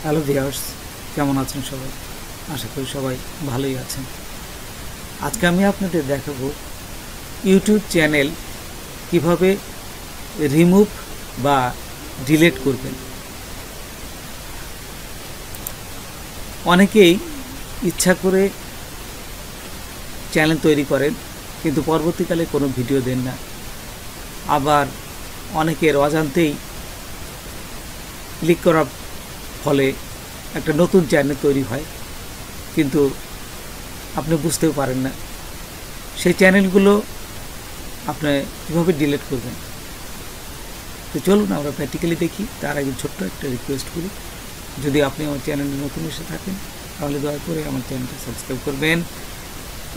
Hello viewers, কেমন আছেন সবাই? আশা করি সবাই ভালোই আছেন। আজকে আমি আপনাদের দেখাবো ইউটিউব চ্যানেল কিভাবে রিমুভ বা ডিলিট করবেন। অনেকেই ইচ্ছা করে চ্যানেল তৈরি করেন কিন্তু পরবর্তীকালে কোনো ভিডিও দেন না। আবার অনেকের অজান্তেই ক্লিক করার ফলে একটা নতুন চ্যানেল তৈরি হয়, কিন্তু আপনি বুঝতেও পারেন না। সেই চ্যানেলগুলো আপনি কীভাবে ডিলিট করবেন, তো চলুন আমরা প্র্যাকটিক্যালি দেখি। তার আগে ছোট্ট একটা রিকোয়েস্ট করি, যদি আপনি আমার চ্যানেলে নতুন এসে থাকেন তাহলে দয়া করে আমার চ্যানেলটা সাবস্ক্রাইব করবেন,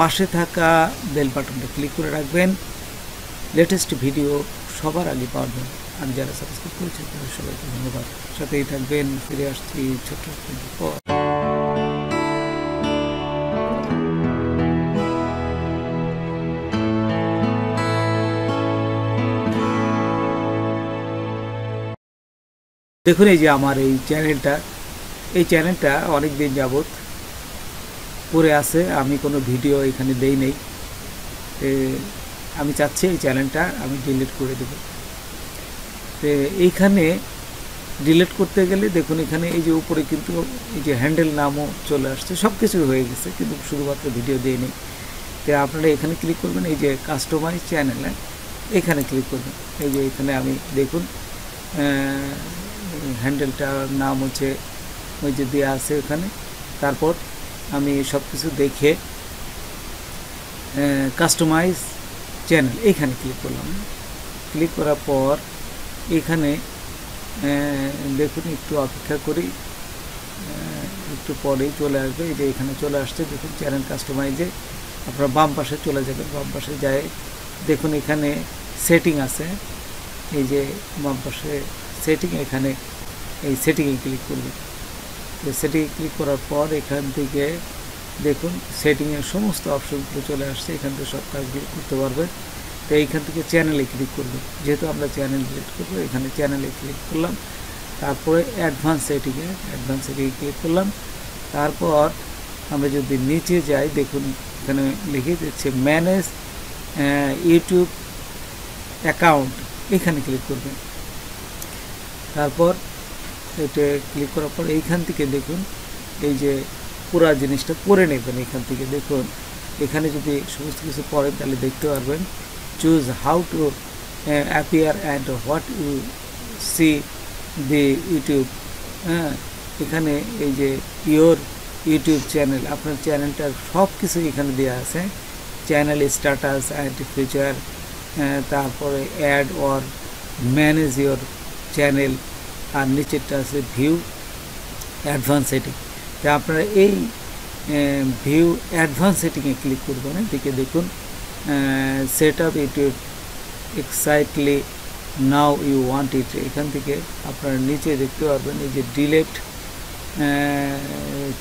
পাশে থাকা বেল বাটনটা ক্লিক করে রাখবেন, লেটেস্ট ভিডিও সবার আগে পাবেন। আর যারা সাবস্ক্রাইব করেছেন তাদের সবাইকে ধন্যবাদ। সাথেই থাকবেন। ফিরে আসছি ছোট্ট একটা পর। দেখুন, এই যে আমার এই চ্যানেলটা অনেক দিন যাবত পড়ে আছে, আমি কোনো ভিডিও এখানে দেই নেই। আমি চাচ্ছি এই চ্যানেলটা আমি ডিলিট করে দেব। তো এইখানে ডিলিট করতে গেলে দেখুন, এখানে এই যে উপরে কিন্তু এই যে হ্যান্ডেল নামও চলে আসছে, সব কিছু হয়ে গেছে, কিন্তু শুধুমাত্র ভিডিও দিয়ে নেই। তো আপনারা এখানে ক্লিক করবেন, এই যে কাস্টমাইজ চ্যানেল, এখানে ক্লিক করবেন। এই যে এখানে আমি দেখুন হ্যান্ডেলটার নাম হচ্ছে ওই যে দেওয়া আছে এখানে। তারপর আমি সব কিছু দেখে কাস্টমাইজ চ্যানেল এইখানে ক্লিক করলাম। ক্লিক করার পর এখানে দেখুন, একটু অপেক্ষা করি, একটু পরেই চলে আসবে। এই যে এখানে চলে আসছে, দেখুন চ্যানেল কাস্টমাইজে আপনারা বাম পাশে চলে যাবেন। বাম পাশে যায় দেখুন এখানে সেটিং আছে, এই যে বাম পাশে সেটিং, এখানে এই সেটিংয়ে ক্লিক করবেন। তো সেটিংয়ে ক্লিক করার পর এখান থেকে দেখুন সেটিংয়ের সমস্ত অপশনগুলো চলে আসছে, এখান থেকে সব কাজগুলো করতে পারবেন। তো এইখান থেকে চ্যানেলে ক্লিক করবেন, যেহেতু আমরা চ্যানেল ডিলিট করবো, এখানে চ্যানেলে ক্লিক করলাম। তারপরে অ্যাডভান্স সেটিংয়ে ক্লিক করলাম। তারপর আমরা যদি নিচে যাই, দেখুন এখানে লিখে দিচ্ছে ম্যানেজ ইউটিউব অ্যাকাউন্ট, এখানে ক্লিক করবেন। তারপর এটা ক্লিক করার পর এইখান থেকে দেখুন এই যে পুরো জিনিসটা পড়ে নেবেন। এখান থেকে দেখুন এখানে যদি সমস্ত কিছু পড়েন তাহলে দেখতে পারবেন choose how to appear and what you see the YouTube. এখানে এই যে ইয়োর ইউটিউব চ্যানেল, আপনার চ্যানেলটার সব কিছু এখানে দেওয়া আছে, চ্যানেল স্ট্যাটাস অ্যান্ড ফিচার, তারপরে add or manage your channel, আর নিচেরটা আছে ভিউ অ্যাডভান্স সেটিং। তো আপনারা এই ভিউ অ্যাডভান্স সেটিংয়ে ক্লিক করবেন। এদিকে দেখুন set up YouTube exactly now you want it, এখান থেকে আপনারা নিচে দেখতে পারবেন এই যে ডিলিট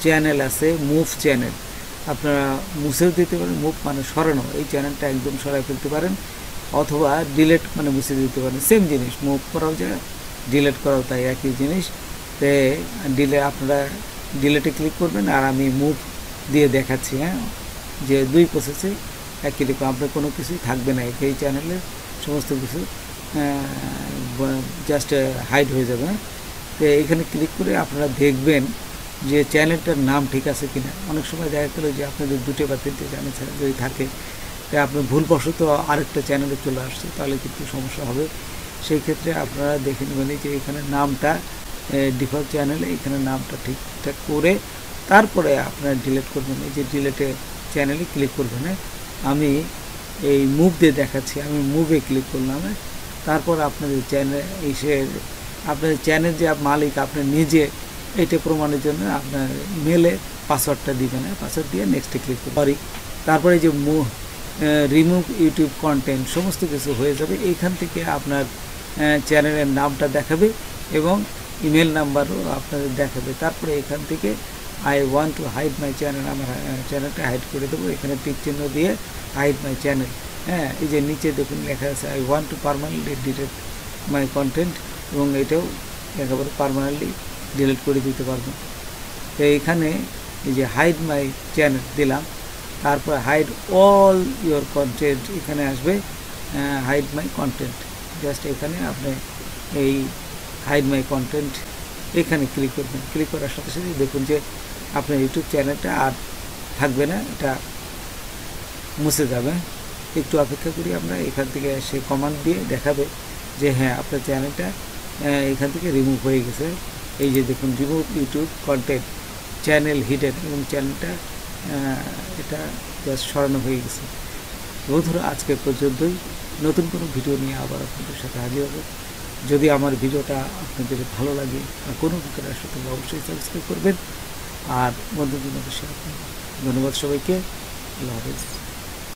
চ্যানেল আছে, মুভ চ্যানেল, আপনারা মুছেও দিতে পারেন। মুভ মানে সরানো, এই চ্যানেলটা একদম সরাই ফেলতে পারেন, অথবা ডিলিট মানে মুছে দিতে পারেন। সেম জিনিস, মুভ করাও যায়, ডিলিট করাও তাই একই জিনিস। তো আপনারা ডিলিটে ক্লিক করবেন, আর আমি মুভ দিয়ে দেখাচ্ছি। যে দুই প্রসেসে একই রকম, আপনার কোনো কিছুই থাকবে না, এই চ্যানেলের সমস্ত কিছু জাস্ট হাইড হয়ে যাবে। তো এইখানে ক্লিক করে আপনারা দেখবেন যে চ্যানেলটার নাম ঠিক আছে কিনা। অনেক সময় দেখা গেল যে আপনাদের দুটো বা তিনটে চ্যানেল যদি থাকে, তাই আপনার ভুলবশত আরেকটা চ্যানেলে চলে আসছে, তাহলে কিন্তু সমস্যা হবে। সেই ক্ষেত্রে আপনারা দেখে নেবেন যে এখানে নামটা ডিফল্ট চ্যানেলে, এখানে নামটা ঠিকঠাক করে তারপরে আপনারা ডিলিট করবেন। এই যে ডিলিটে চ্যানেলে ক্লিক করবেন। আমি এই মুভ দিয়ে দেখাচ্ছি, আমি মুভে ক্লিক করলাম। তারপর আপনাদের চ্যানেল আপনাদের চ্যানেল যে মালিক আপনি নিজে, এটা প্রমাণের জন্য আপনার মেলে পাসওয়ার্ডটা দিবেন। পাসওয়ার্ড দিয়ে নেক্সটে ক্লিক করবেন। তারপরে যে রিমুভ ইউটিউব কন্টেন্ট সমস্ত কিছু হয়ে যাবে। এইখান থেকে আপনার চ্যানেলের নামটা দেখাবে এবং ইমেল নাম্বারও আপনাদের দেখাবে। তারপরে এখান থেকে I want to hide my channel, আমার চ্যানেলটা হাইড করে দেবো। এখানে টিক চিহ্ন দিয়ে হাইড মাই চ্যানেল। এই যে নিচে দেখুন লেখা আছে I want two permanently delete my content, এবং এটাও একেবারে পার্মানেন্টলি ডিলিট করে দিতে পারবেন। তো এইখানে এই যে হাইড মাই চ্যানেল দিলাম, তারপর হাইড অল ইয়োর কন্টেন্ট এখানে আসবে, হাইড মাই কন্টেন্ট। জাস্ট এখানে আপনি এই হাইড মাই কন্টেন্ট এখানে ক্লিক করবেন। ক্লিক করার সাথে সাথে দেখুন যে আপনার ইউটিউব চ্যানেলটা আর থাকবে না, এটা মুছে যাবে। একটু অপেক্ষা করি আমরা, এখান থেকে সে কমান্ড দিয়ে দেখাবে যে হ্যাঁ আপনার চ্যানেলটা এখান থেকে রিমুভ হয়ে গেছে। এই যে দেখুন remove YouTube content channel hidden, এবং চ্যানেলটা এটা জাস্ট সরানো হয়ে গেছে। বন্ধুরা আজকে পর্যন্তই, নতুন কোনো ভিডিও নিয়ে আবার আপনাদের সাথে হাজির হবে। যদি আমার ভিডিওটা আপনাদের ভালো লাগে বা কোনো প্রকার আসে তবে অবশ্যই সাবস্ক্রাইব করবেন আর বন্ধুদের মধ্যে শেয়ার করবেন। ধন্যবাদ সবাইকে, আল্লাহ হাফেজ।